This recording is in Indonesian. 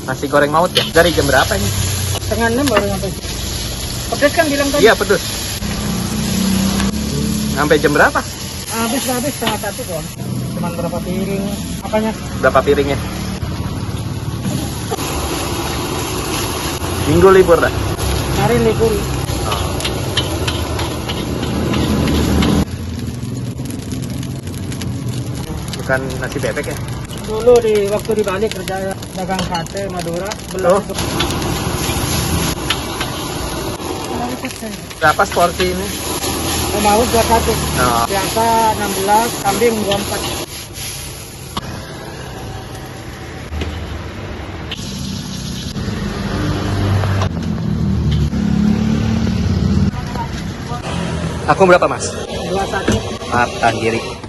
Nasi goreng maut ya? Dari jam berapa ini? Setengah 6 baru sampai. Pedes kan bilang tadi? Iya, pedes. Sampai jam berapa? Habis setengah 1 kok. Cuman berapa piring? Apanya? Berapa piringnya? Minggu libur dah? Hari libur. Bukan nasi bebek ya? Dulu waktu di Bali kerja dagang sate Madura. Belum. Oh. Berapa porsi ini? Mau 21. Oh. Biasa 16, kambing 24. Aku berapa, Mas? 21. Maaf, tahan diri.